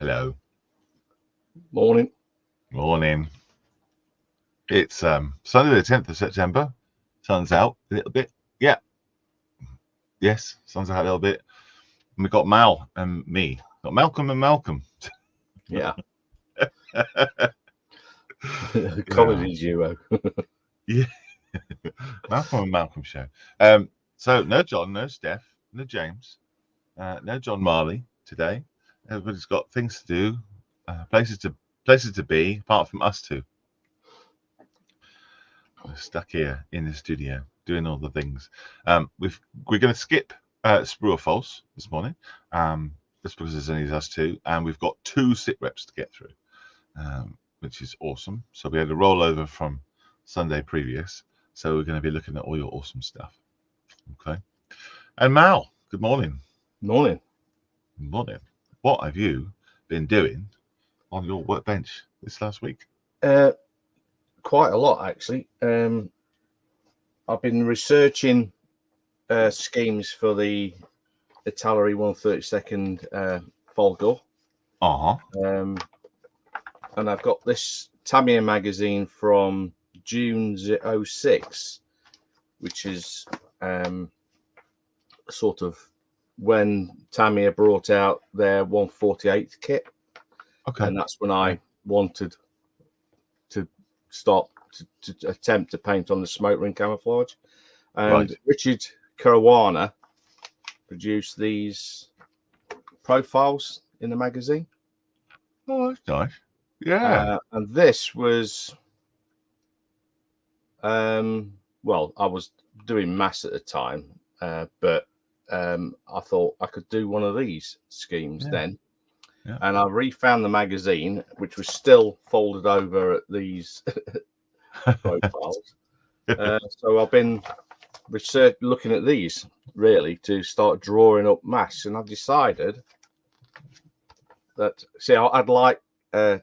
Hello. Morning. Morning. It's Sunday the 10th of September. Sun's out a little bit. Yeah. Yes, sun's out a little bit. And we've got Mal and me. Got Malcolm and Malcolm. Yeah. Comedy duo. Yeah. Malcolm and Malcolm show. So no John, no Steph, no James, no John Marley today. Everybody's got things to do, places to be, apart from us two. We're stuck here in the studio doing all the things. We're going to skip Sprue or False this morning, just because there's only us two, and we've got 2 sit reps to get through, which is awesome. So we had a rollover from Sunday previous, so we're going to be looking at all your awesome stuff. Okay. And Mal, good morning. Morning. Morning. What have you been doing on your workbench this last week? Quite a lot, actually. I've been researching schemes for the Inflammatory 132nd Folgore. And I've got this Tamiya magazine from June 06, which is sort of when Tamiya brought out their 148th kit. Okay. And that's when I wanted to start to attempt to paint on the smoke ring camouflage. And Right. Richard Caruana produced these profiles in the magazine. Oh, that's nice. Yeah. And this was, well, I was doing maths at the time, but I thought I could do one of these schemes then. Yeah. And I refound the magazine, which was still folded over at these profiles. So I've been looking at these really to start drawing up maths, and I've decided that I'd like to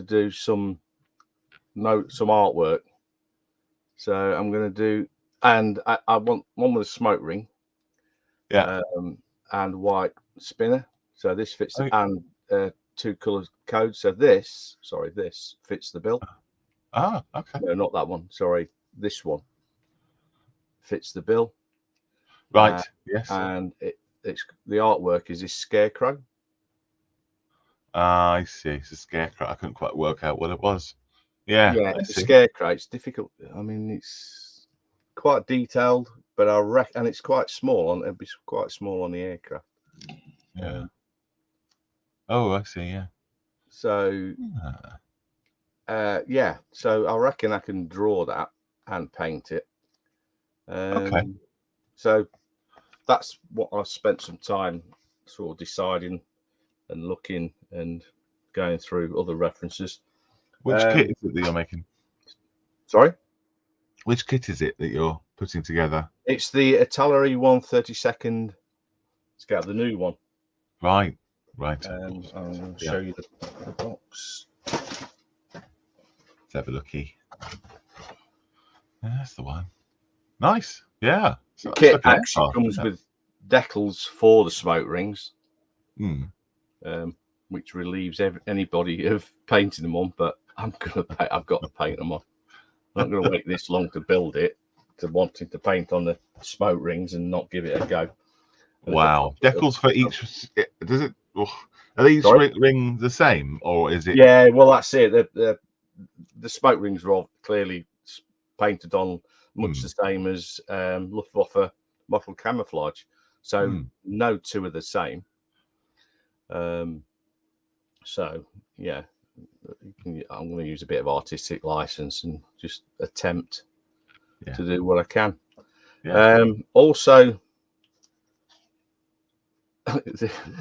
do some artwork. So I'm going to do, and I want one with a smoke ring, and white spinner. So this fits, and 2 color codes. So this fits the bill. Ah, okay. No, not that one. Sorry, this one fits the bill. Right. Yes. And it's the artwork is this scarecrow. I see. It's a scarecrow. I couldn't quite work out what it was. Yeah. It's a scarecrow. It's difficult. I mean, it's quite detailed, but and it's quite small. It'd be quite small on the aircraft. Yeah. Oh, I see. Yeah. So, so I reckon I can draw that and paint it. Okay. So that's what I spent some time sort of deciding and looking and going through other references. Which kit is it that you're making? Sorry? Which kit is it that you're putting together? It's the Inflammatory 132nd. It's got the new one. Right. I'm going to show you the box. Let's have a looky. That's the one. Nice. Yeah. The kit actually comes with decals for the smoke rings, which relieves anybody of painting them on. But I've got to paint them on. I'm not going to wait this long to build it, to wanting to paint on the smoke rings and not give it a go. Wow. Decals for each. Does it? Are these rings the same, or is it? Yeah. Well, that's it. The smoke rings are all clearly painted on much the same as Luftwaffe mottled camouflage. So no 2 are the same. So yeah, I'm going to use a bit of artistic license and just attempt to do what I can. Yeah. Also,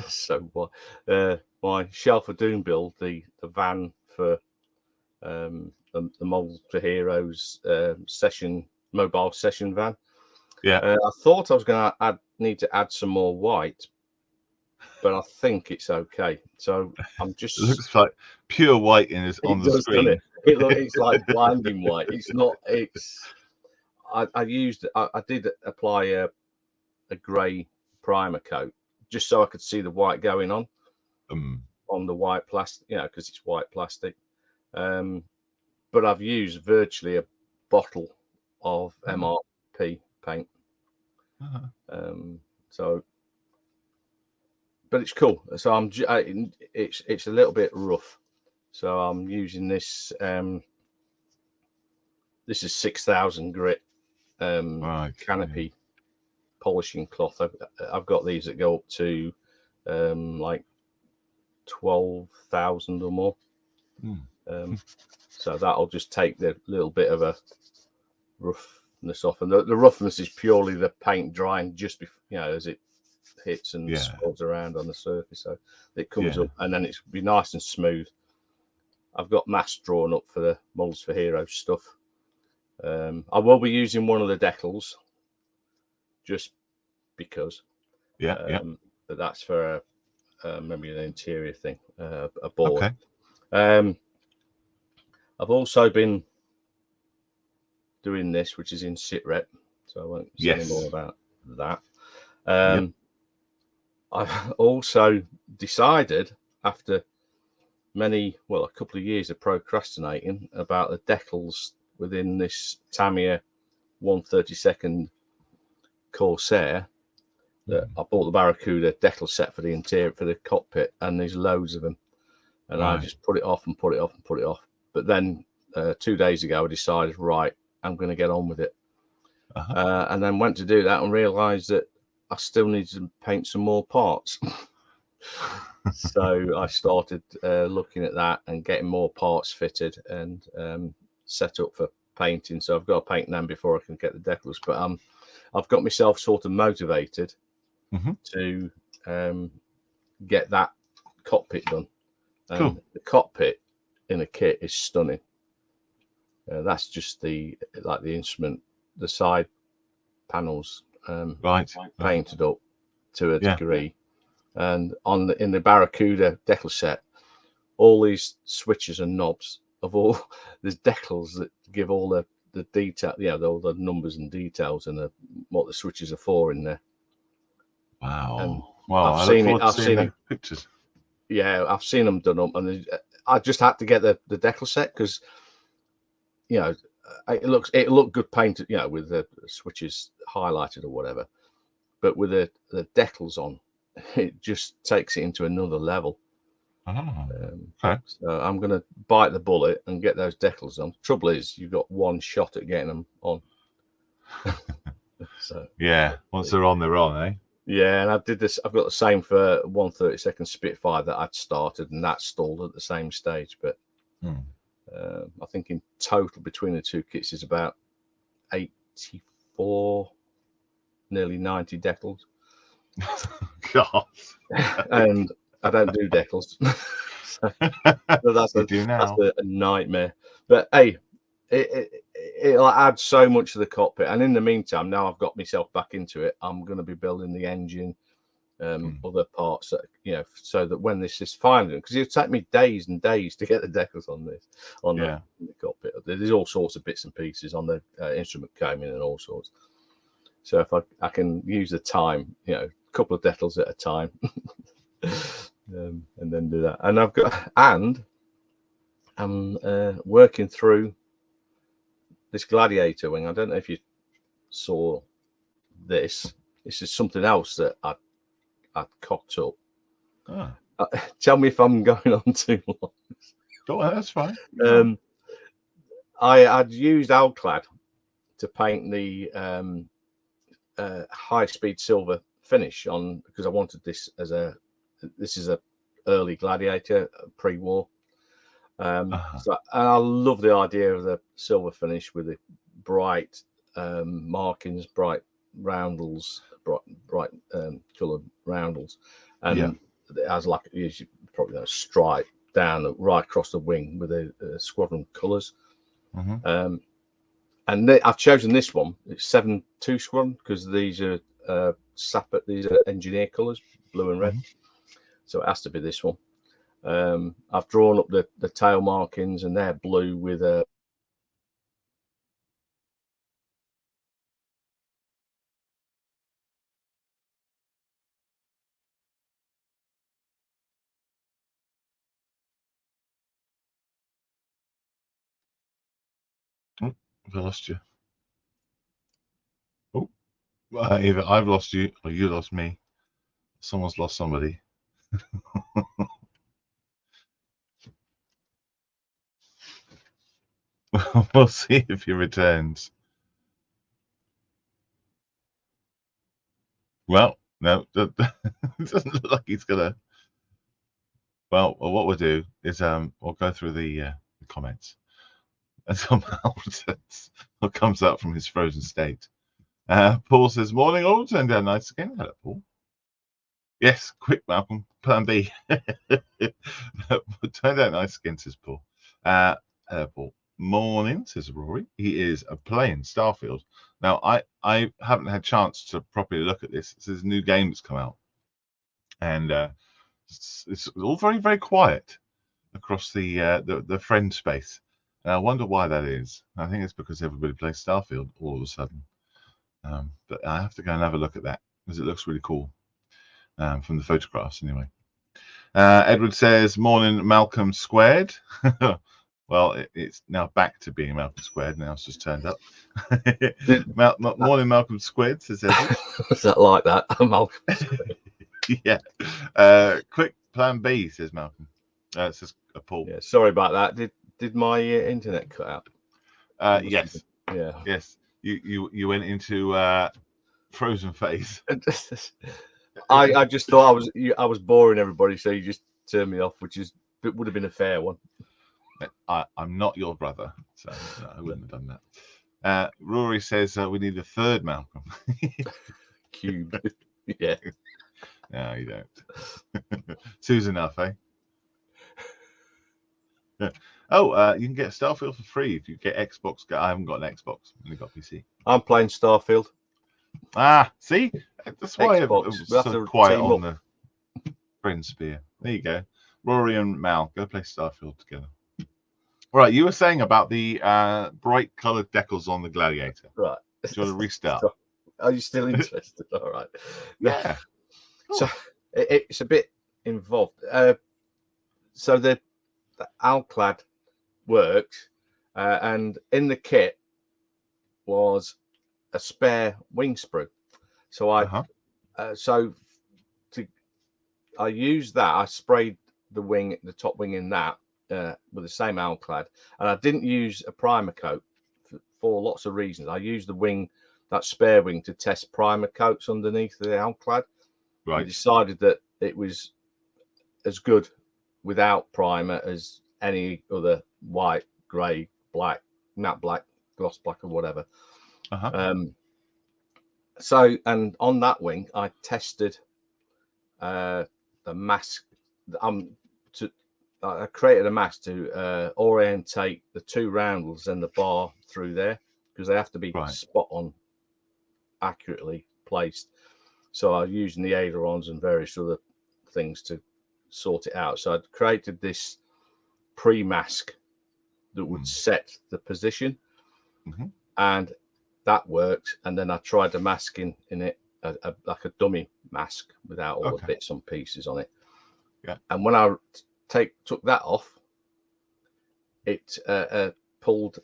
so what? My Shelf of Doom build, the van for the Model to Heroes mobile session van. Yeah. I thought I was going to need to add some more white, but I think it's okay. So I'm just. It looks like pure white on the screen. It's like blinding white. It's not. It's. I did apply a grey primer coat just so I could see the white going on on the white plastic, because it's white plastic. But I've used virtually a bottle of MRP paint. So, but it's cool. So it's a little bit rough. So I'm using this. This is 6,000 grit canopy polishing cloth. I've got these that go up to like 12,000 or more. So that'll just take the little bit of a roughness off, and the roughness is purely the paint drying just before, as it hits and spreads around on the surface. So it comes up, and then it's be nice and smooth. I've got masks drawn up for the Molds for Heroes stuff. I will be using one of the decals just because. But that's for maybe an interior thing, a board. Okay. I've also been doing this, which is in sitrep, so I won't say any more about that. I've also decided, after a couple of years of procrastinating, about the decals within this Tamiya 1/32 Corsair, that I bought the Barracuda decal set for the interior, for the cockpit, and there's loads of them, and I just put it off and put it off and put it off. But then 2 days ago, I decided, right, I'm going to get on with it. And then went to do that and realized that I still needed to paint some more parts. So I started looking at that and getting more parts fitted and set up for painting. So I've got to paint them before I can get the decals. But I've got myself sort of motivated to get that cockpit done. Cool. The cockpit in a kit is stunning. That's just the instrument, the side panels painted up to a degree. And in the Barracuda decal set, all these switches and knobs there's decals that give all the detail, all the numbers and details and what the switches are for in there. Wow. And I've seen the pictures. Yeah, I've seen them done up, and I just had to get the decal set because it looked good painted, with the switches highlighted or whatever. But with the decals on, it just takes it into another level. Okay. So I'm going to bite the bullet and get those decals on. Trouble is, you've got one shot at getting them on. So once they're on, eh? Yeah, and I did this. I've got the same for 1/32 Spitfire that I'd started, and that stalled at the same stage. But I think in total between the two kits is about 84, nearly 90 decals. God. And I don't do decals. so that's a nightmare. But hey, it'll add so much to the cockpit. And in the meantime, now I've got myself back into it, I'm going to be building the engine, other parts, so that when this is finally, because it'll take me days and days to get the decals on this, the cockpit. There's all sorts of bits and pieces on the instrument coaming and all sorts. So if I can use the time, a couple of decals at a time, and then do that. And I'm working through this Gladiator wing. I don't know if you saw this. This is something else that I'd cocked up. Tell me if I'm going on too long. Go on, that's fine. I'd used Alclad to paint the high-speed silver finish on, because I wanted this as this is a early Gladiator, pre-war. So I love the idea of the silver finish with the bright markings, bright roundels, bright coloured roundels, and it has, like you probably know, a stripe down right across the wing with the squadron colours. And I've chosen this one. It's 7-2 squadron because these are these are engineer colours, blue and red. So it has to be this one. I've drawn up the tail markings, and they're blue with a Have I lost you? Oh, either I've lost you or you lost me. Someone's lost somebody. We'll see if he returns. Well, no, it doesn't look like he's gonna. Well, what we'll do is we'll go through the comments, and somehow what comes out from his frozen state. Paul says, "Morning, all. Turned down nice again." Hello, Paul. Yes, quick, Malcolm. Plan B. Turned out nice again, says Paul. Hello, Paul. Morning, says Rory. He is playing Starfield. Now, I haven't had a chance to properly look at this. There's a new game that's come out, and it's all very, very quiet across the friend space. And I wonder why that is. I think it's because everybody plays Starfield all of a sudden. But I have to go and have a look at that because it looks really cool from the photographs, anyway. Edward says, "Morning, Malcolm Squared." Well, it's now back to being Malcolm Squared. Now it's just turned up. Morning, Malcolm Squared, says Edward. Is that like that, Malcolm? Yeah. Quick plan B, says Malcolm. Says Paul. Yeah, sorry about that. Did my internet cut out? Yes. Yeah. Yes. You went into frozen phase. I just thought I was boring everybody, so you just turned me off, which would have been a fair one. I'm not your brother, so no, I wouldn't have done that. Rory says we need a third Malcolm. Cube. Yeah. No, you don't. Two's enough, eh? Oh, you can get Starfield for free if you get Xbox. I haven't got an Xbox. I've only got PC. I'm playing Starfield. See? That's why it was so quiet on the friend sphere. There you go. Rory and Mal, go play Starfield together. Right, you were saying about the bright coloured decals on the Gladiator. Right. Do you want to restart? Are you still interested? All right. Yeah. So it's a bit involved. So the Alclad worked, and in the kit was a spare wing sprue. So I used that. I sprayed the top wing in that with the same Alclad, and I didn't use a primer coat for lots of reasons. I used that spare wing to test primer coats underneath the Alclad. Right. I decided that it was as good without primer as any other white, grey, black, matte black, gloss black, or whatever. So, and on that wing, I tested the mask. I created a mask to orientate the two roundels and the bar through there, because they have to be spot on, accurately placed. So I was using the ailerons and various other things to sort it out. So I'd created this pre-mask that would set the position, and that worked. And then I tried the mask in it, like a dummy mask without all the bits and pieces on it. Yeah. And when I took that off, it pulled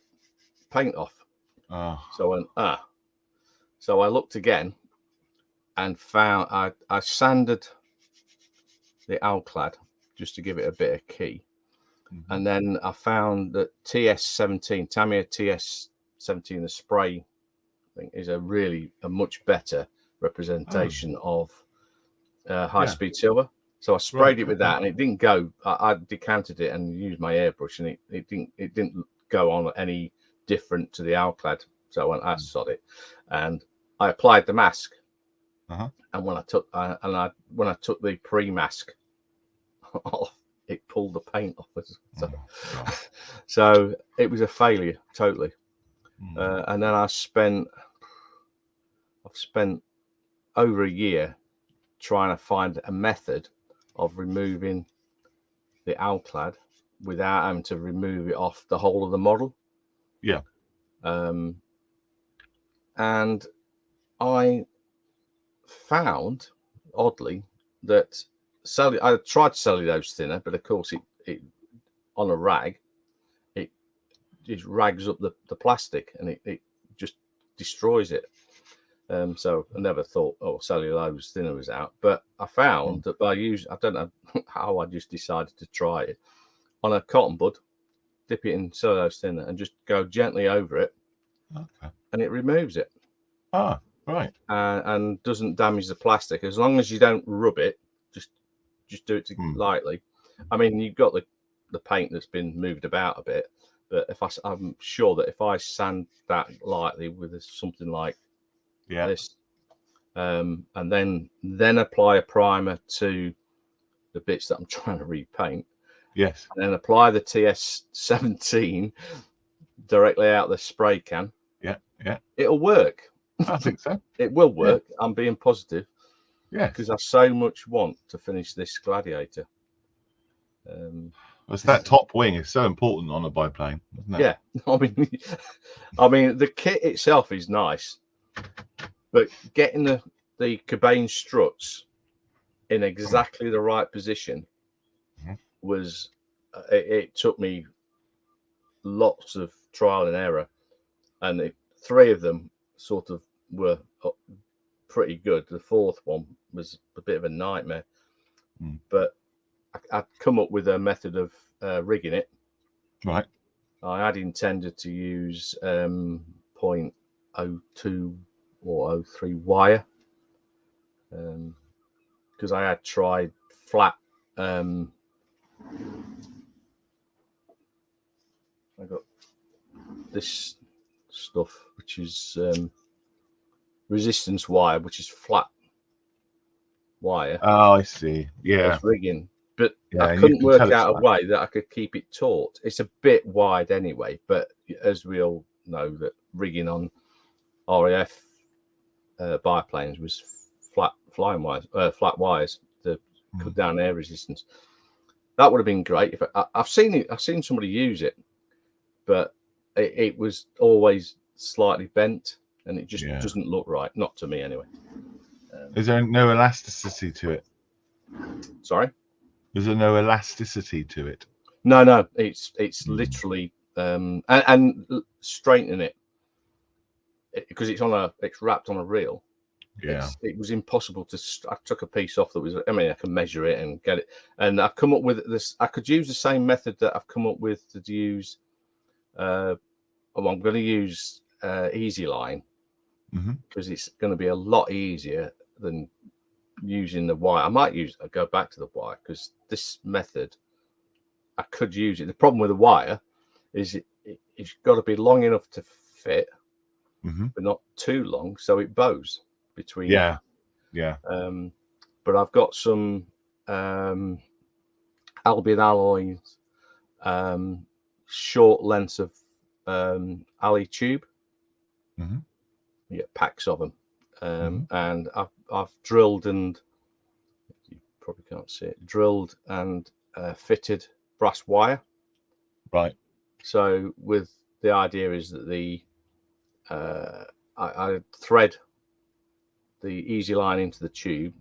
paint off. So I went, So I looked again and found I sanded the Alclad just to give it a bit of key. And then I found that TS17, Tamiya TS17, the spray thing, is a much better representation of high-speed silver. So I sprayed it with that, and it didn't go. I decanted it and used my airbrush, and it didn't go on any different to the Alclad. So I went, I sod it, and I applied the mask. And when I took the pre-mask off, it pulled the paint off. So it was a failure totally. And then I've spent over a year trying to find a method of removing the Alclad without having to remove it off the whole of the model. Yeah. And I found, oddly, that I tried cellulose thinner, but of course it on a rag, just rags up the plastic, and it just destroys it. So I never thought, cellulose thinner was out, but I found that I don't know how, I just decided to try it on a cotton bud, dip it in cellulose thinner, and just go gently over it, and it removes it. Ah, right. And doesn't damage the plastic as long as you don't rub it. Just do it lightly. I mean, you've got the paint that's been moved about a bit, but I'm sure that if I sand that lightly with something like this, and then apply a primer to the bits that I'm trying to repaint, and then apply the TS17 directly out the spray can, it'll work. I think so. It will work. I'm being positive. Yeah, because I so much want to finish this Gladiator. It's that top wing is so important on a biplane, isn't it? Yeah, I mean, the kit itself is nice, but getting the Cabane struts in exactly the right position was it took me lots of trial and error, and 3 of them sort of were pretty good. The 4th one was a bit of a nightmare, but I'd come up with a method of rigging it. Right. I had intended to use 0.02 or 03 wire, because I had tried flat. I got this stuff which is resistance wire, which is flat wire. Oh, I see. Yeah. It's rigging, but I couldn't work out a way that I could keep it taut. It's a bit wide anyway, but as we all know, that rigging on RAF biplanes was flat wires to cut down air resistance. That would have been great. If I've seen somebody use it, but it was always slightly bent, and it just doesn't look right. Not to me, anyway. Is there no elasticity to it? Sorry? Is there no elasticity to it? No. It's literally and straightening it, because it's wrapped on a reel. Yeah. It was impossible to. I took a piece off that was. I mean, I can measure it and get it, and I've come up with this. I could use the same method that I've come up with to use. I'm going to use Easy Line, because it's going to be a lot easier than using the wire. I'll go back to the wire, because this method, I could use it. The problem with the wire is it's got to be long enough to fit, but not too long, so it bows between. Yeah. But I've got some Albion alloys, short lengths of alley tube. You get packs of them, and I've drilled, and you probably can't see it, drilled and fitted brass wire. Right. So with the idea is that I thread the Easy Line into the tube,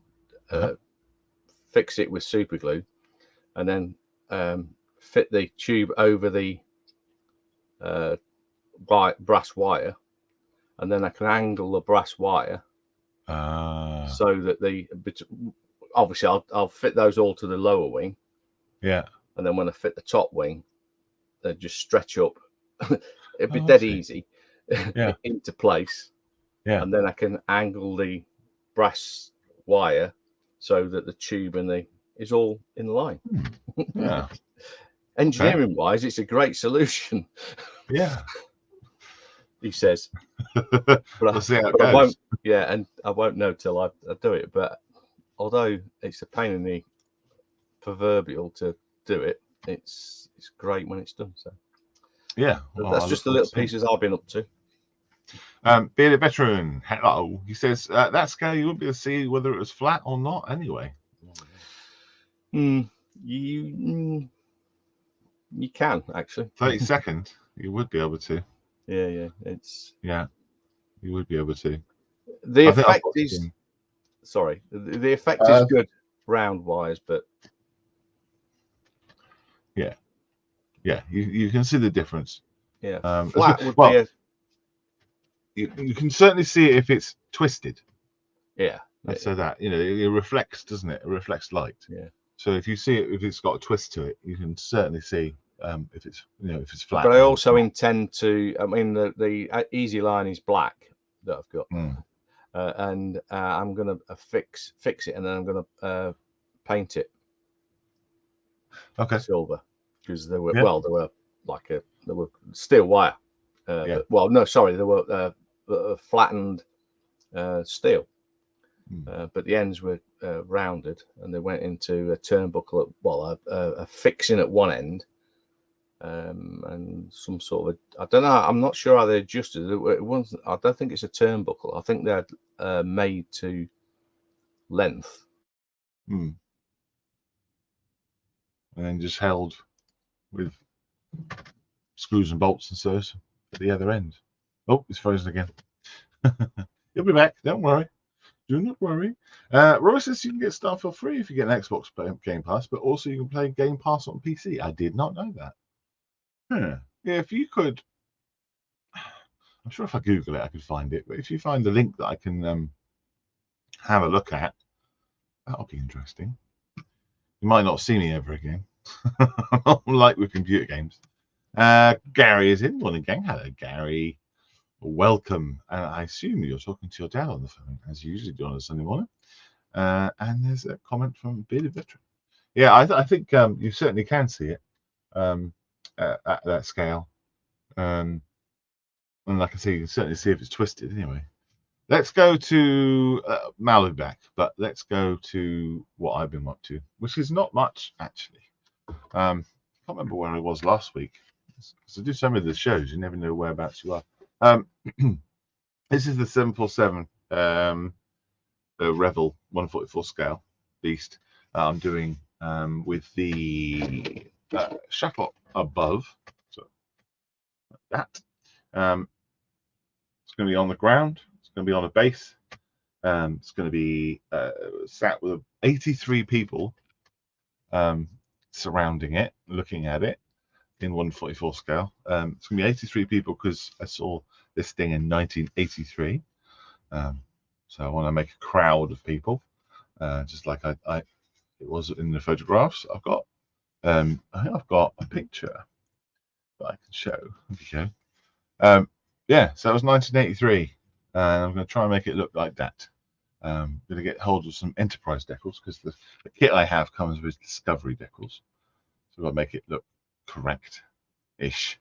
fix it with super glue, and then fit the tube over the brass wire, and then I can angle the brass wire so that obviously I'll fit those all to the lower wing. Yeah. And then when I fit the top wing, they just stretch up. It'd be dead easy into place. Yeah. And then I can angle the brass wire so that the tube and is all in line. Yeah. Engineering wise, it's a great solution. Yeah. He says. But we'll see how it goes. I won't. Yeah, and I won't know till I do it. But although it's a pain in the proverbial to do it, it's great when it's done. So yeah, well, that's just the little pieces I've been up to. Bearded Veteran, hello. He says that scale you wouldn't be able to see whether it was flat or not anyway. You can actually. 30 seconds, you would be able to. Yeah, you would be able to. The effect is sorry. The effect is good round wise, but yeah, you can see the difference. Yeah, flat would well, be a you can certainly see it if it's twisted. yeah. So that it reflects, doesn't it? It reflects light. Yeah. So if you see it, if it's got a twist to it, you can certainly see if it's if it's flat. But I also intend to. I mean, the easy line is black that I've got, and I'm gonna fix it, and then I'm gonna paint it. Okay. Silver, because they were they were steel wire. Yeah. Well, no, sorry, they were flattened steel. But the ends were rounded, and they went into a turnbuckle. A fixing at one end, and some sort of I don't know. I'm not sure how they adjusted it. It wasn't. I don't think it's a turnbuckle. I think they're made to length. And then just held with screws and bolts and so at the other end. Oh, it's frozen again. You'll be back. Don't worry. Do not worry. Roy says you can get Starfield free if you get an Xbox Game Pass, but also you can play Game Pass on PC. I did not know that. Yeah, if you could, I'm sure if I Google it, I could find it. But if you find the link that I can have a look at, that'll be interesting. You might not see me ever again, like with computer games. Gary is in. Morning, gang. Hello, Gary. Welcome. And I assume you're talking to your dad on the phone, as you usually do on a Sunday morning. And there's a comment from Bearded Veteran. Yeah, I think you certainly can see it at that scale. And like I say, you can certainly see if it's twisted anyway. Let's go to Mal will be back, but let's go to what I've been up to, which is not much, actually. I can't remember where I was last week. Because I do some of the shows, you never know whereabouts you are. This is the 747 Revel 144 scale beast I'm doing with the shuttle above. So like that. It's going to be on the ground. It's going to be on a base. It's going to be sat with 83 people surrounding it, looking at it in 144 scale. It's going to be 83 people because I saw this thing in 1983. So I want to make a crowd of people, just like it was in the photographs I've got. I think I've got a picture that I can show. There you go. Yeah, so it was 1983, and I'm going to try and make it look like that. I'm going to get hold of some Enterprise decals because the kit I have comes with Discovery decals, so I've got to make it look correct-ish.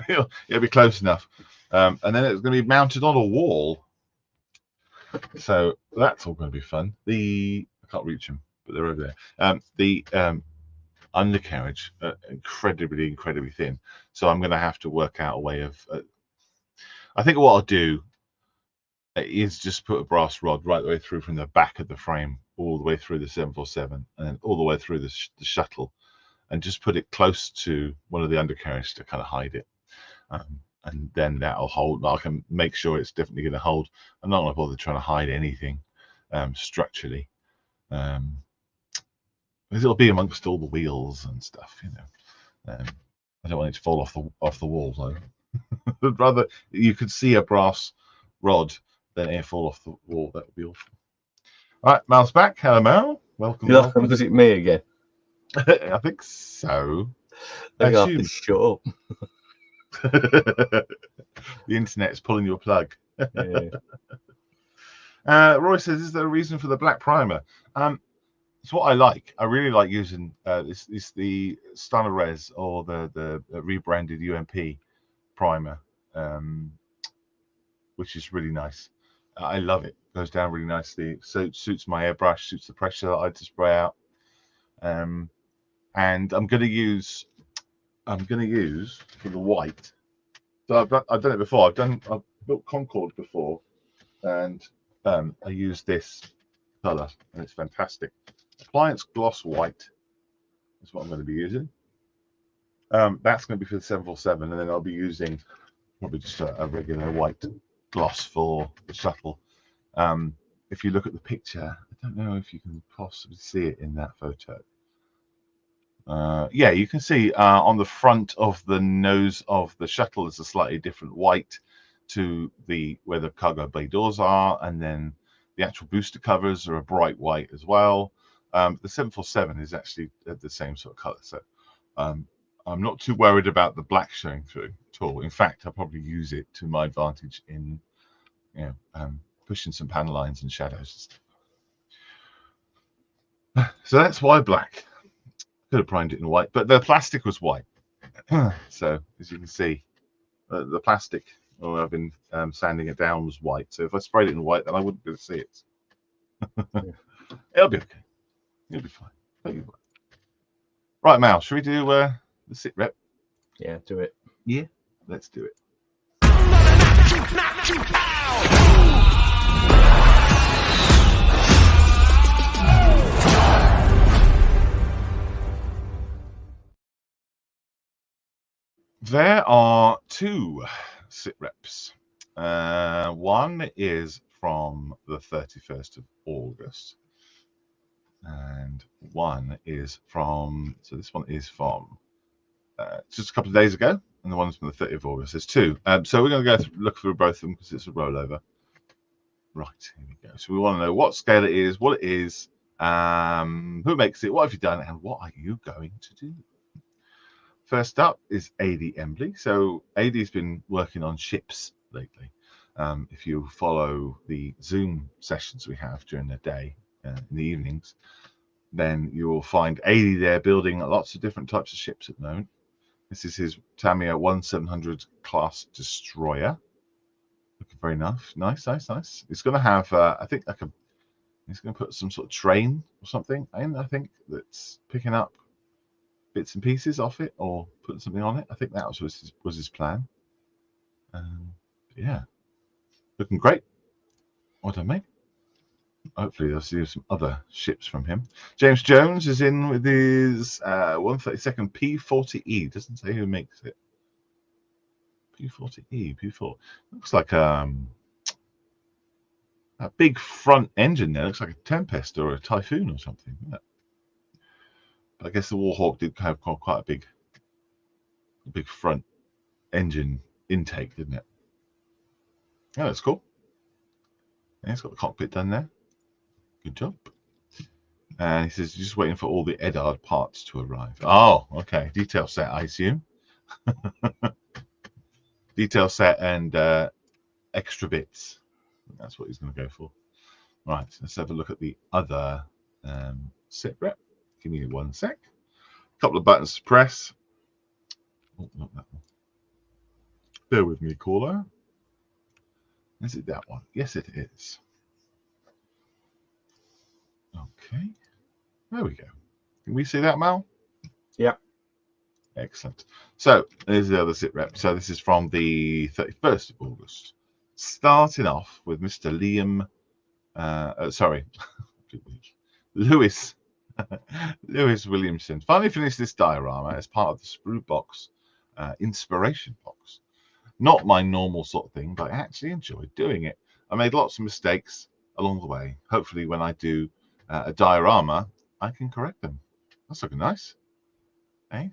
it'll be close enough, and then it's going to be mounted on a wall. So that's all going to be fun. I can't reach them, but they're over there. The undercarriage, incredibly thin. So I'm going to have to work out a way of. I think what I'll do is just put a brass rod right the way through from the back of the frame, all the way through the 747, and then all the way through the shuttle, and just put it close to one of the undercarriages to kind of hide it. And then that'll hold. I can make sure it's definitely going to hold. I'm not going to bother trying to hide anything structurally. Because it'll be amongst all the wheels and stuff, I don't want it to fall off the wall though. But rather, you could see a brass rod, then it fall off the wall. That would be awful. All right, Mal's back. Hello, Mal. Welcome. Welcome. Was it me again? I think so. I have to shut up. The internet's pulling your plug. Yeah. Roy says, "Is there a reason for the black primer?" It's what I like. I really like using this is the Stunner Res or the rebranded UMP primer, which is really nice. I love it. Goes down really nicely. So it suits my airbrush, suits the pressure that I had to spray out. And I'm going to use for the white. So I've done it before. I've built Concorde before, and I use this color, and it's fantastic. Appliance Gloss White is what I'm going to be using. That's going to be for the 747, and then I'll be using probably just a regular white gloss for the shuttle. If you look at the picture, I don't know if you can possibly see it in that photo, Yeah, you can see on the front of the nose of the shuttle is a slightly different white to where the cargo bay doors are, and then the actual booster covers are a bright white as well. The 747 is actually the same sort of color, so I'm not too worried about the black showing through at all. In fact, I'll probably use it to my advantage in pushing some panel lines and shadows and stuff. So that's why black. Could have primed it in white, but the plastic was white. So as you can see, the plastic, I've been sanding it down, was white. So if I sprayed it in white, then I wouldn't be able to see it. It'll be okay. It'll be fine. Right, Mal, should we do the sit rep? Yeah, do it. Yeah, let's do it. There are 2 sit reps. One is from the 31st of August, and one is from, so this one is from just a couple of days ago, and the one's from the 30th of August. There's 2. So we're going to go look through both of them because it's a rollover. Right, here we go. So we want to know what scale it is, what it is, who makes it, what have you done, and what are you going to do? First up is AD Embley. So AD's been working on ships lately. If you follow the Zoom sessions we have during the day, in the evenings, then you will find AD there building lots of different types of ships at the moment. This is his Tamiya 1700 class destroyer. Looking very nice. It's going to have, I think, he's going to put some sort of train or something in, I think, that's picking up bits and pieces off it or putting something on it. I think that was his plan. Yeah, looking great. Well done, mate. Hopefully they'll see some other ships from him. James Jones is in with his 132nd P40E. Doesn't say who makes it. P40E, P4. Looks like a big front engine there. Looks like a Tempest or a Typhoon or something. But I guess the Warhawk did have quite a big front engine intake, didn't it? Yeah, that's cool. Yeah, it's got the cockpit done there. Good job. And he says, just waiting for all the Edard parts to arrive. Oh, okay. Detail set, I assume. Detail set and extra bits. That's what he's going to go for. Right, let's have a look at the other sit rep. Give me 1 sec. A couple of buttons to press. Oh, not that one. Bear with me, caller. Is it that one? Yes, it is. Okay. There we go. Can we see that, Mal? Yeah. Excellent. So there's the other sit rep. So this is from the 31st of August. Starting off with Mr. Liam, Lewis Williamson. Finally finished this diorama as part of the Sprue Box inspiration box. Not my normal sort of thing, but I actually enjoyed doing it. I made lots of mistakes along the way. Hopefully when I do a diorama, I can correct them. That's looking nice. Eh?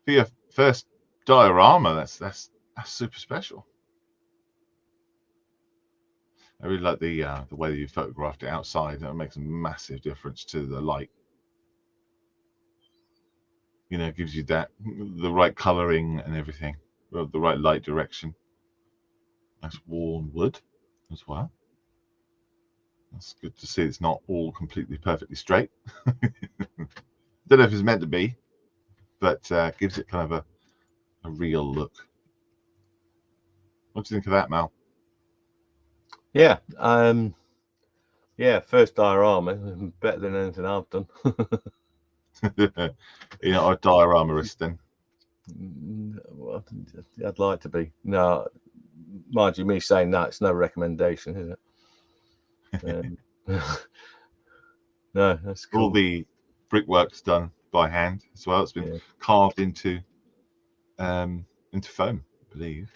For your first diorama, that's super special. I really like the way you photographed it outside. It makes a massive difference to the light. You know, it gives you the right colouring and everything, the right light direction. Nice worn wood as well. That's good to see. It's not all completely perfectly straight. Don't know if it's meant to be, but gives it kind of a real look. What do you think of that, Mal? Yeah. Yeah, first diorama, better than anything I've done. You're not a dioramaist then? Well, I'd like to be. No, mind you, me saying that, it's no recommendation, is it? No, that's cool. All the brickwork's done by hand as well. It's been carved into foam, I believe.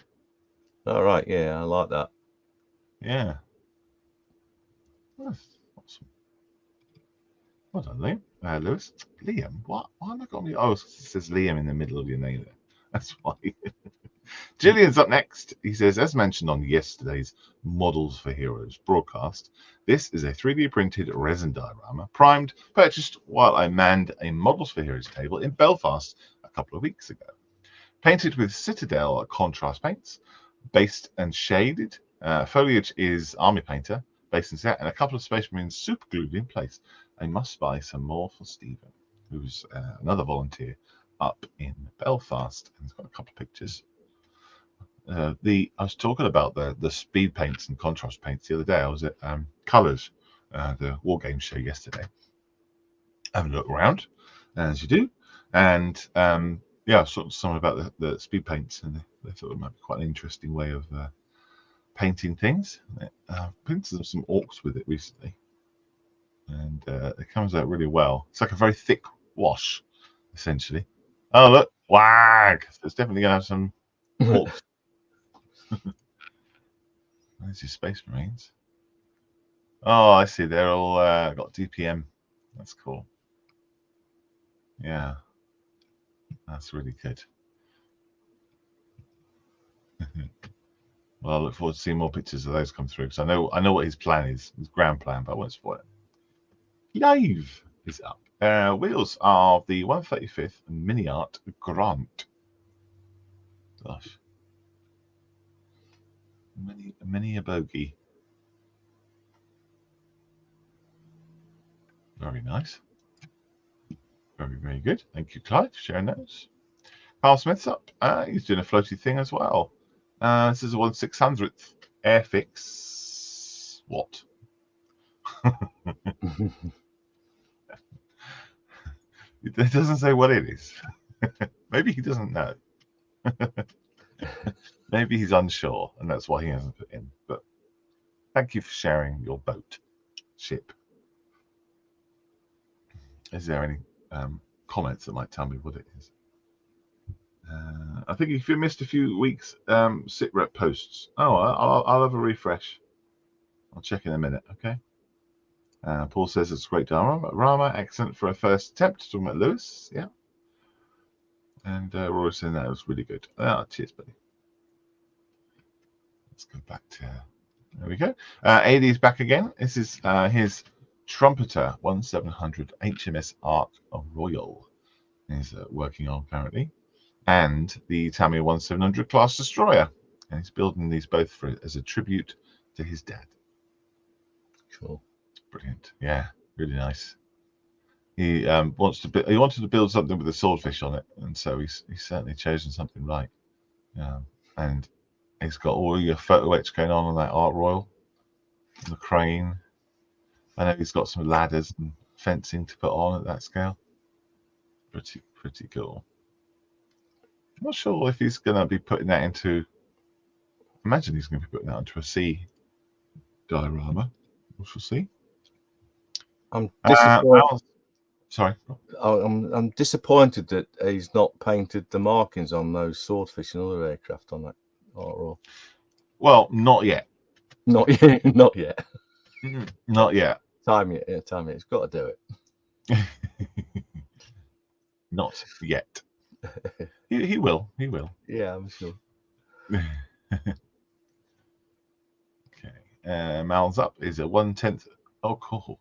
All right, yeah, I like that. Yeah. That's awesome. Well done, Liam. Lewis. Liam? What? Why have I got me? Oh, it says Liam in the middle of your name there. That's why. Gillian's up next. He says, as mentioned on yesterday's Models for Heroes broadcast, this is a 3D printed resin diorama, primed, purchased while I manned a Models for Heroes table in Belfast a couple of weeks ago. Painted with Citadel contrast paints, based and shaded. Foliage is Army Painter, based and set, and a couple of Space Marines super glued in place. I must buy some more for Stephen, who's another volunteer up in Belfast. And he's got a couple of pictures. I was talking about the speed paints and contrast paints the other day. I was at Colours, the War Games show yesterday. Having a look around, as you do, and yeah, sort of something about the speed paints, and they thought it might be quite an interesting way of painting things. Painted some orcs with it recently, and it comes out really well. It's like a very thick wash, essentially. Oh look, wag! So it's definitely gonna have some orcs. There's your Space Marines. Oh, I see. They're all got DPM. That's cool. Yeah, that's really good. Well, I look forward to seeing more pictures of those come through, because I know what his plan is, his grand plan, but I won't spoil it. Live is up. Wheels are the 135th Mini Art Grant. Gosh, many a bogey. Very nice. Very, very good. Thank you, Clyde, for sharing those. Carl Smith's up. He's doing a floaty thing as well. This is a 1/600th Airfix. What? It doesn't say what it is. Maybe he doesn't know. Maybe he's unsure, and that's why he hasn't put in. But thank you for sharing your boat ship. Is there any comments that might tell me what it is? I think if you missed a few weeks, SITREP posts. Oh, I'll have a refresh. I'll check in a minute. Okay. Paul says it's a great drama. Excellent for a first attempt. Talking about Lewis, yeah. And Rory saying that was really good. Cheers, buddy. Let's go back to. There we go. AD's back again. This is his Trumpeter 1700 HMS Ark Royal. He's working on currently, and the Tamiya 1700 class destroyer. And he's building these both as a tribute to his dad. Cool. Brilliant. Yeah, really nice. He wanted to build something with a swordfish on it, and so he's certainly chosen something right. And he's got all your photo etch going on that Art Royal, the crane. I know he's got some ladders and fencing to put on at that scale. Pretty cool. I'm not sure if he's going to be putting that into. Imagine he's going to be putting that into a sea diorama. We shall see. I'm disappointed. Sorry. I'm disappointed that he's not painted the markings on those swordfish and other aircraft on that Art Royal. Well, not yet. Not yet. Not yet. Not yet. Time it. Yeah, time it. It's got to do it. Not yet. He will. He will. Yeah, I'm sure. Okay. Mal's up is a 1/10. Oh, cool.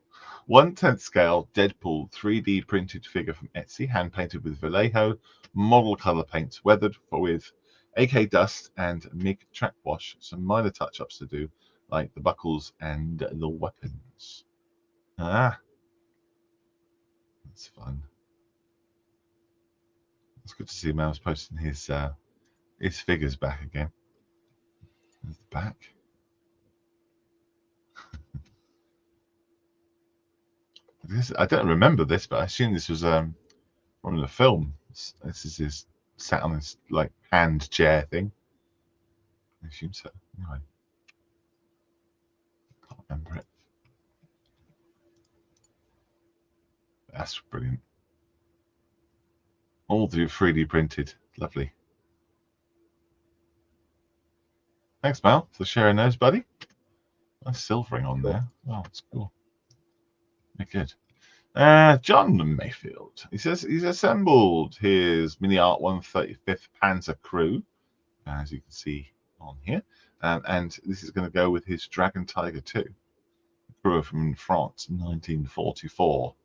1/10 scale Deadpool 3D printed figure from Etsy, hand painted with Vallejo model color paints, weathered with AK dust and MIG track wash. Some minor touch ups to do, like the buckles and the weapons. That's fun. It's good to see Mal's posting his figures back again. There's the back. I don't remember this, but I assume this was from the film. This is his sat on this like hand chair thing. I assume so. Anyway, can't remember it. That's brilliant. All 3D printed. Lovely. Thanks, Mal, for sharing those, buddy. Nice silvering on there. Oh, that's cool. Very good. John Mayfield. He says he's assembled his Mini Art 135th Panzer crew, as you can see on here, and this is going to go with his Dragon Tiger 2, crew from France, 1944.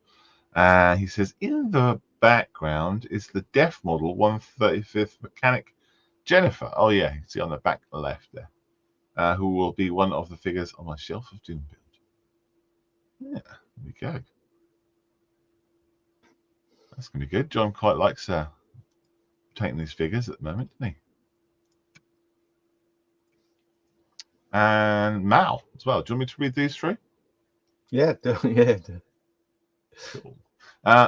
He says in the background is the Def Model 135th Mechanic Jennifer. Oh yeah, you can see on the back left there, who will be one of the figures on my shelf of Doom build. Yeah, there we go. That's going to be good. John quite likes taking these figures at the moment, doesn't he? And Mal as well. Do you want me to read these through? Yeah, yeah. Cool.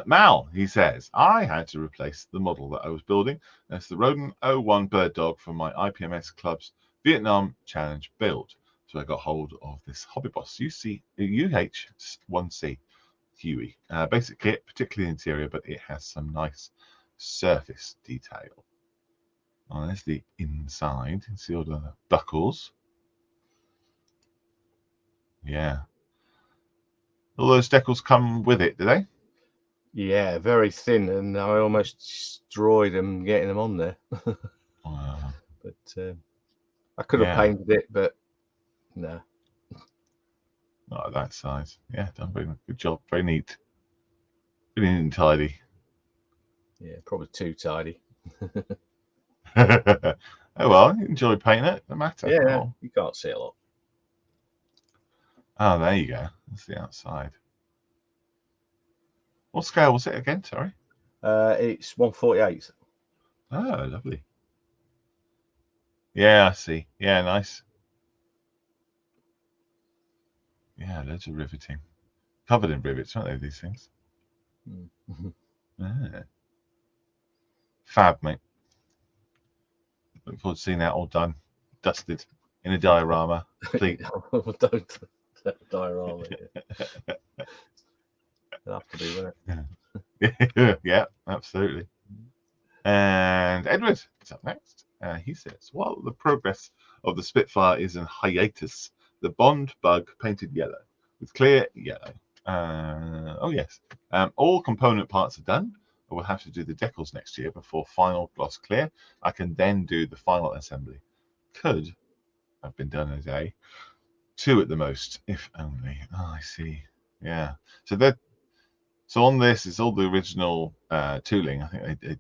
Mal, he says, I had to replace the model that I was building. That's the Rodin 01 Bird Dog from my IPMS Club's Vietnam Challenge build. So I got hold of this Hobby Boss UH1C Huey. Basic kit, particularly interior, but it has some nice surface detail. Oh, there's the inside. You can see all the buckles. Yeah. All those decals come with it, do they? Yeah, very thin, and I almost destroyed them getting them on there. But I could have painted it, but no. Not at that size. Yeah, done very good job. Very neat. Very neat and tidy. Yeah, probably too tidy. Oh well, you enjoy painting it. No matter. Yeah, you can't see a lot. Oh, there you go. That's the outside. What scale was it again? Sorry. It's 1/48. Oh, lovely. Yeah, I see. Yeah, nice. Yeah, loads of riveting. Covered in rivets, aren't they, these things? Fab, mate. Look forward to seeing that all done, dusted, in a diorama. Complete. Don't diorama. It'll have to be, won't it? Yeah, absolutely. And Edward is up next. He says, while the progress of the Spitfire is in hiatus, the Bond bug painted yellow with clear yellow. Oh, yes. All component parts are done. I will have to do the decals next year before final gloss clear. I can then do the final assembly. Could have been done in a day. 2 at the most, if only. Oh, I see. Yeah. So on this is all the original tooling. I think they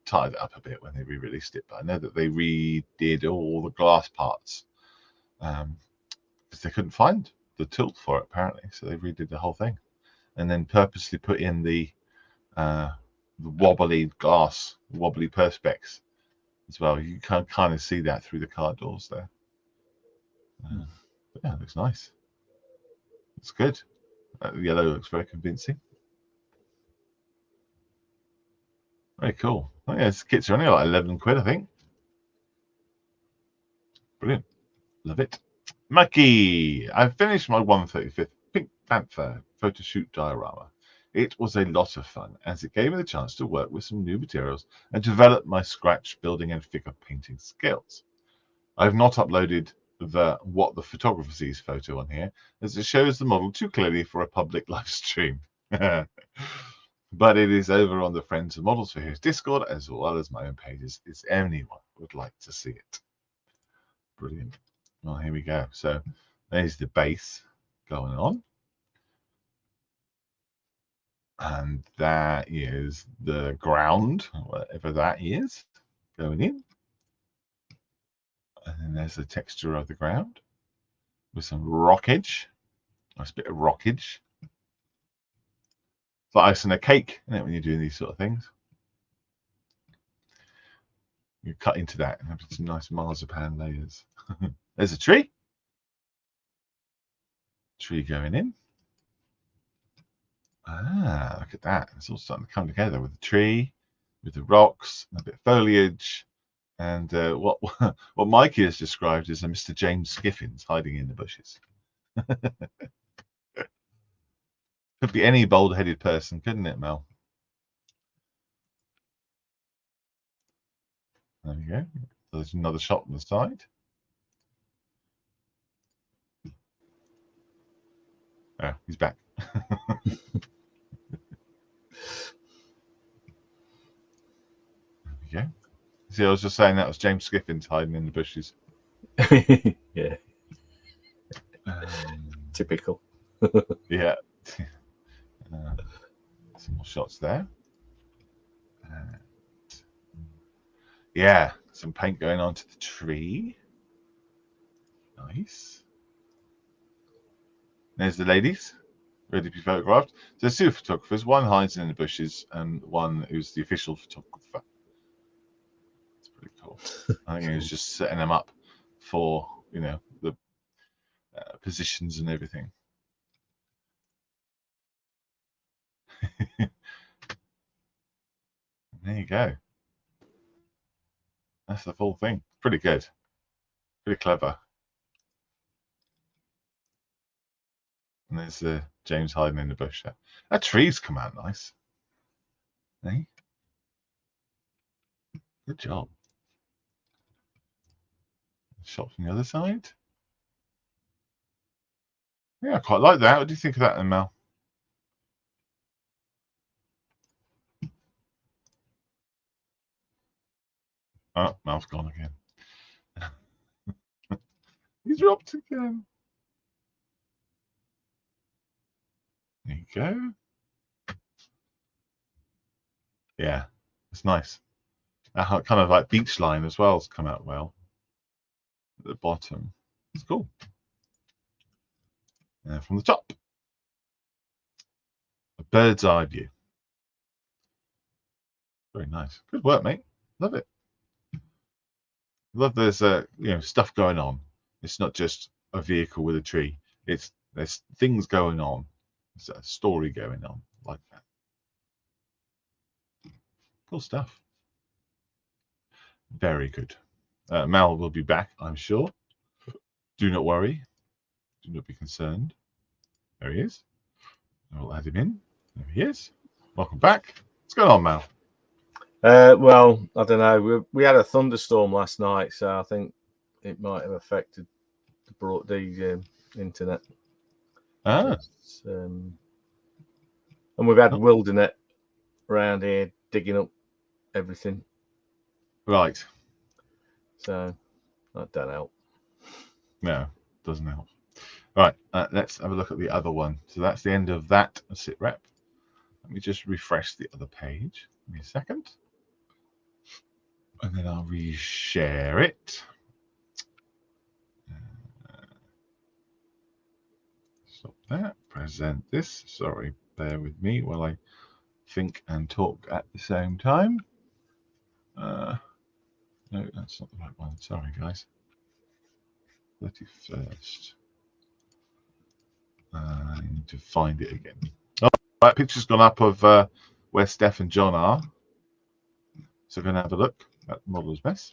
tied it up a bit when they re-released it, but I know that they redid all the glass parts because they couldn't find the tool for it apparently, so they redid the whole thing and then purposely put in the wobbly glass, wobbly perspex as well. You can kind of see that through the car doors there. But yeah, it looks nice. It's good. The yellow looks very convincing. Very cool. Oh, yeah, this kit's only like 11 quid, I think. Brilliant. Love it. Mikey, I finished my 135th Pink Panther photo shoot diorama. It was a lot of fun as it gave me the chance to work with some new materials and develop my scratch building and figure painting skills. I've not uploaded the what the photographer sees photo on here as it shows the model too clearly for a public live stream. But it is over on the Friends of Models for Heroes Discord as well as my own pages if anyone would like to see it. Brilliant. Well, here we go. So there's the base going on. And that is the ground, whatever that is, going in. And then there's the texture of the ground with some rockage. Nice bit of rockage. It's like icing a cake, isn't it, when you're doing these sort of things? You cut into that and have some nice marzipan layers. There's a tree. Tree going in. Ah, look at that. It's all starting to come together with the tree, with the rocks, a bit of foliage, and what Mikey has described as a Mr. James Skiffins hiding in the bushes. Could be any bald-headed person, couldn't it, Mel? There we go. There's another shot on the side. Oh, he's back. you go. See, I was just saying that was James Skiffins hiding in the bushes. Yeah, typical. Yeah. Some more shots there. Yeah, some paint going onto the tree. Nice. There's the ladies, ready to be photographed. So there's two photographers, one hides in the bushes and one who's the official photographer. It's pretty cool. I think he was just setting them up for, the positions and everything. There you go. That's the full thing. Pretty good. Pretty clever. And there's James hiding in the bush there. That tree's come out nice. Hey? Good job. Shot from the other side. Yeah, I quite like that. What do you think of that then, Mel? Oh, Mel's gone again. He's dropped again. There you go. Yeah, it's nice. That kind of like beach line as well has come out well. At the bottom. It's cool. And from the top. A bird's eye view. Very nice. Good work, mate. Love it. Love there's stuff going on. It's not just a vehicle with a tree. There's things going on. There's a story going on like that. Cool stuff. Very good. Mal will be back, I'm sure. Do not worry. Do not be concerned. There he is. I'll add him in. There he is. Welcome back. What's going on, Mal? Well, I don't know. We had a thunderstorm last night, so I think it might have affected the internet. And we've had Wildernet around here digging up everything. Right. So that don't help. No, doesn't help. Right, let's have a look at the other one. So that's the end of that sit rep. Let me just refresh the other page. Give me a second. And then I'll reshare it. Stop that. Present this. Sorry, bear with me while I think and talk at the same time. No, that's not the right one. Sorry, guys. 31st. I need to find it again. Oh, right, picture's gone up of where Steph and John are. So we're going to have a look at the model's mess.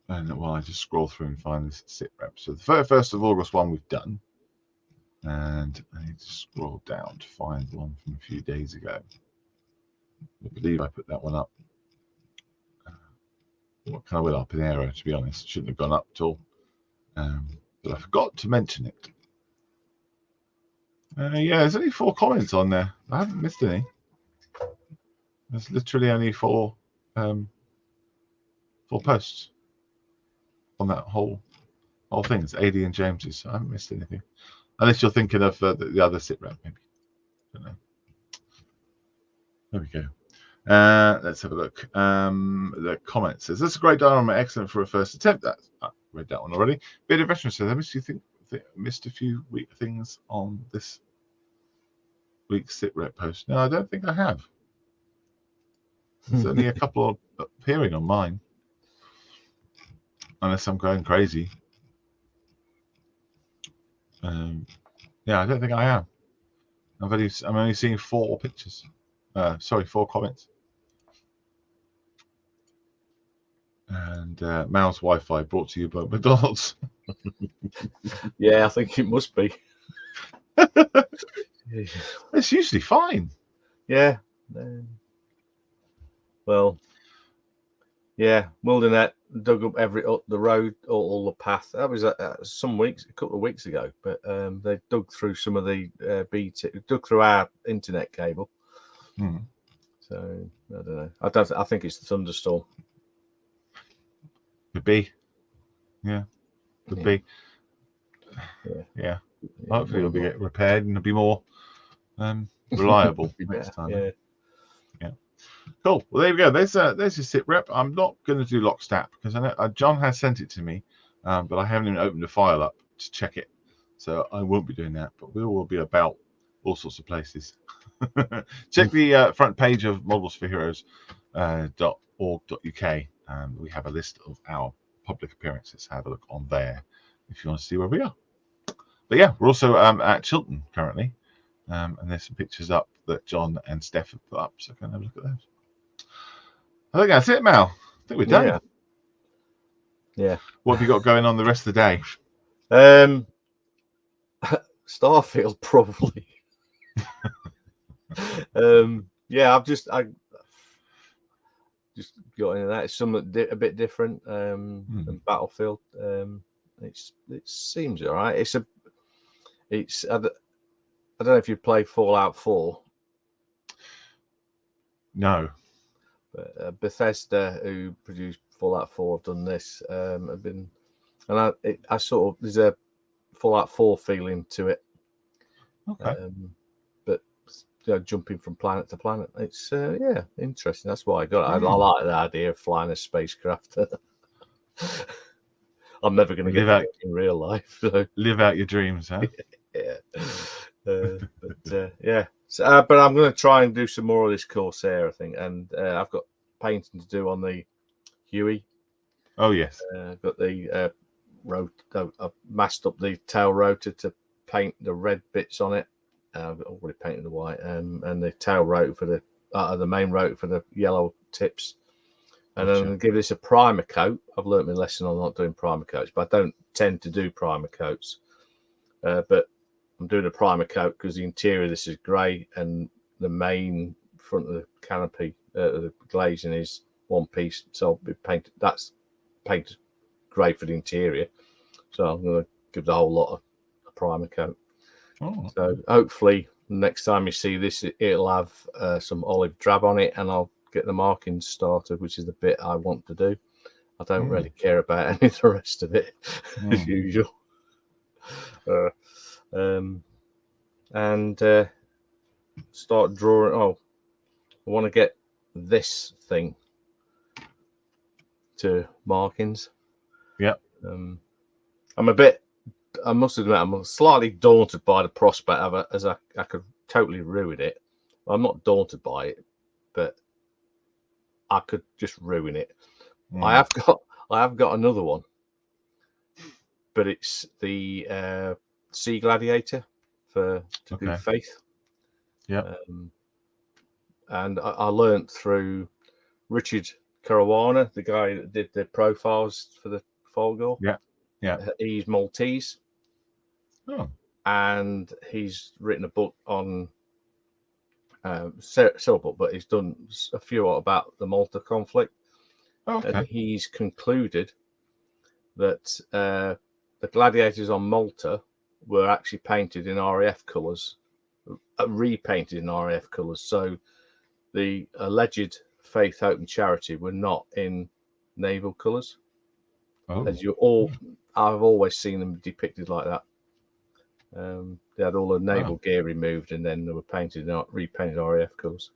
And while I just scroll through and find this sit rep. So the 31st of August one we've done. And I need to scroll down to find the one from a few days ago. I believe I put that one up. What kind of went up in error, to be honest. Shouldn't have gone up at all. But I forgot to mention it. Yeah, there's only 4 comments on there. I haven't missed any. There's literally only 4 posts on that whole thing. It's AD and James's. So I haven't missed anything. Unless you're thinking of the other sit rep, maybe. I don't know. There we go. Let's have a look. The comment says, "That's a great diorama, excellent for a first attempt." I read that one already. Bit of veteran says, "I missed a few things on this week's sit rep post." No, I don't think I have. There's only a couple appearing on mine, unless I'm going crazy. Yeah, I don't think I am. I'm only seeing 4 pictures. 4 comments. And Mal's Wi-Fi brought to you by McDonald's. Yeah, I think it must be. It's usually fine. Yeah. Well, yeah, Wildernet dug up the road, all the path. That was a couple of weeks ago. But they dug through some of the dug through our internet cable. So I don't know. I think it's the thunderstorm. Could be. Yeah. Could be. Yeah. Hopefully it'll be get repaired and it'll be more reliable next time. Yeah. Cool. Well, there we go. There's your sit rep. I'm not going to do lock stat because I know John has sent it to me, but I haven't even opened the file up to check it, so I won't be doing that. But we will be about all sorts of places. Check the front page of modelsforheroes.org.uk. We have a list of our public appearances. Have a look on there if you want to see where we are. But yeah, we're also at Chiltern currently, and there's some pictures up that John and Steph have put up, so I can have a look at those. I think that's it, Mal. I think we're done. Yeah. What have you got going on the rest of the day? Starfield, probably. Yeah, I just got into that. It's something a bit different than Battlefield. It seems all right. I don't know if you play Fallout 4. No. But Bethesda, who produced Fallout 4, have done this. Have been, and I sort of, there's a Fallout 4 feeling to it. Okay. But jumping from planet to planet, it's interesting. That's why I got it. I like the idea of flying a spacecraft. I'm never going to get that in real life. So. Live out your dreams, huh? Yeah. Yeah. So, but I'm going to try and do some more of this Corsair, I think, and I've got painting to do on the Huey. Oh yes. I've got the I've masked up the tail rotor to paint the red bits on it. I've already painted the white, and the tail rotor for the main rotor for the yellow tips. And then I'm going to give this a primer coat. I've learned my lesson on not doing primer coats, but I don't tend to do primer coats. But I'm doing a primer coat because the interior of this is grey and the main front of the canopy, the glazing is one piece. So I'll be painted. That's painted grey for the interior. So I'm going to give the whole lot a primer coat. Oh. So hopefully next time you see this, it'll have some olive drab on it, and I'll get the markings started, which is the bit I want to do. I don't really care about any of the rest of it as usual. And start drawing. I want to get this thing to markings. Yeah. I must admit, I'm slightly daunted by the prospect of it, as I could totally ruin it. I'm not daunted by it, but I could just ruin it. I have got another one, but it's the Sea Gladiator to do Faith. Yeah. And I learned through Richard Caruana, the guy that did the profiles for the Folgore. Yeah. Yeah. He's Maltese. Oh. And he's written a book on several books, but he's done a few about the Malta conflict. Okay. And he's concluded that the gladiators on Malta were actually painted in RAF colours, repainted in RAF colours. So the alleged Faith, Hope and Charity were not in naval colours. Oh. I've always seen them depicted like that. They had all the naval gear removed, and then they were repainted RAF colours.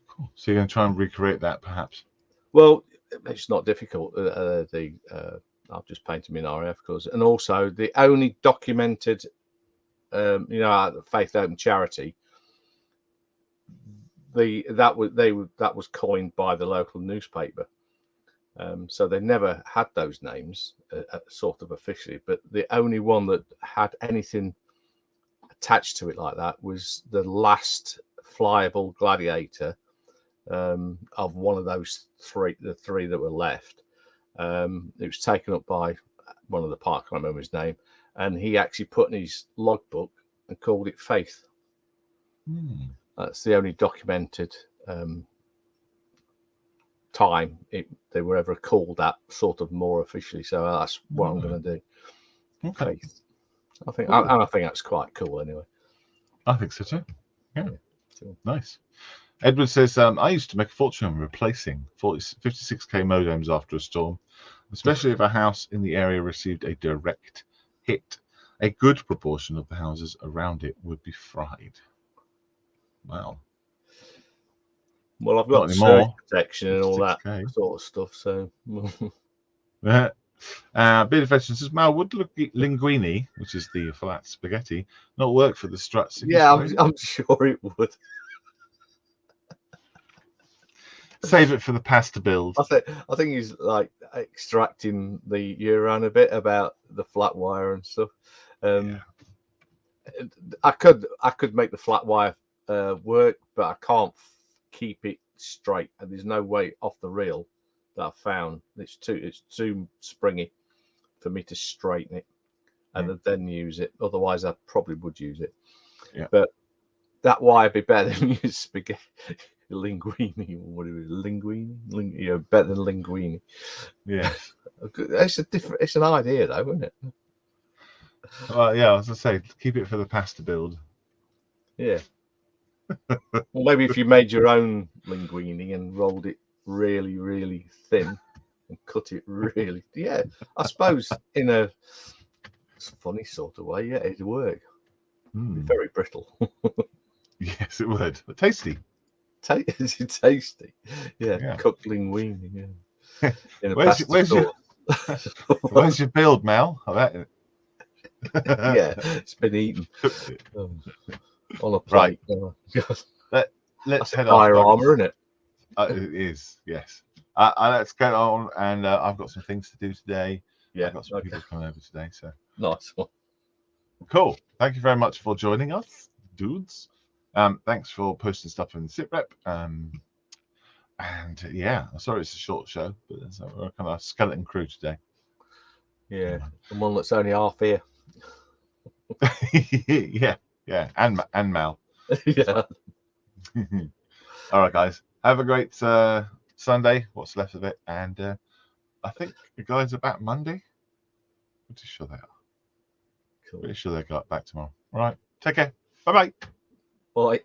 Cool. So you're going to try and recreate that, perhaps? Well, it's not difficult. I'll just paint them in RAF colours, and also the only documented, Faith, Hope and Charity. That was coined by the local newspaper. So they never had those names sort of officially, but the only one that had anything attached to it like that was the last flyable gladiator of one of those the three that were left. It was taken up by one of the park, I can't remember his name, and he actually put in his logbook and called it Faith. That's the only documented time they were ever called that sort of more officially. So that's what I'm going to do. Okay. Faith. I think, and I think that's quite cool anyway. I think so too. Yeah. Cool. Nice. Edward says, I used to make a fortune on replacing 56k modems after a storm, especially if a house in the area received a direct hit. A good proportion of the houses around it would be fried. Wow. Well, I've Not got surge anymore. protection and all that 56K. sort of stuff. So, Bit of vegetable says, Mal, would linguine, which is the flat spaghetti, not work for the struts? yeah, I'm sure it would. Save it for the pasta build. I think he's like extracting the urine a bit about the flat wire and stuff. Yeah. I could make the flat wire work, but I can't keep it straight, and there's no way off the reel that I found. It's too springy for me to straighten it and then use it. Otherwise, I probably would use it. Yeah. But that wire be better than use spaghetti. Linguine, whatever, linguine, better than linguine. Yes. It's an idea though, isn't it? Well, yeah, I was gonna say, keep it for the pasta build. Yeah. Well, maybe if you made your own linguine and rolled it really, really thin and cut it really, yeah, I suppose in a funny sort of way, yeah, it'd work. It'd be very brittle. Yes, it would. But tasty. Tasty. Yeah. Cooked linguine. Yeah. Where's your build, Mel? Yeah, it's been eaten on a plate. Right. Let's head off. off. Armor, isn't it? It is, yes. Let's get on, and I've got some things to do today. Yeah, I've got some people coming over today, so nice one. Cool. Thank you very much for joining us, dudes. Thanks for posting stuff in the SITREP. And yeah, I'm sorry it's a short show, but we're kind of a skeleton crew today. Yeah, and one that's only half here. yeah, and Mal. Yeah. All right, guys. Have a great Sunday. What's left of it, and I think the guys are back Monday. Pretty sure they are. Cool. Pretty sure they got back tomorrow. All right. Take care. Bye-bye. Bye.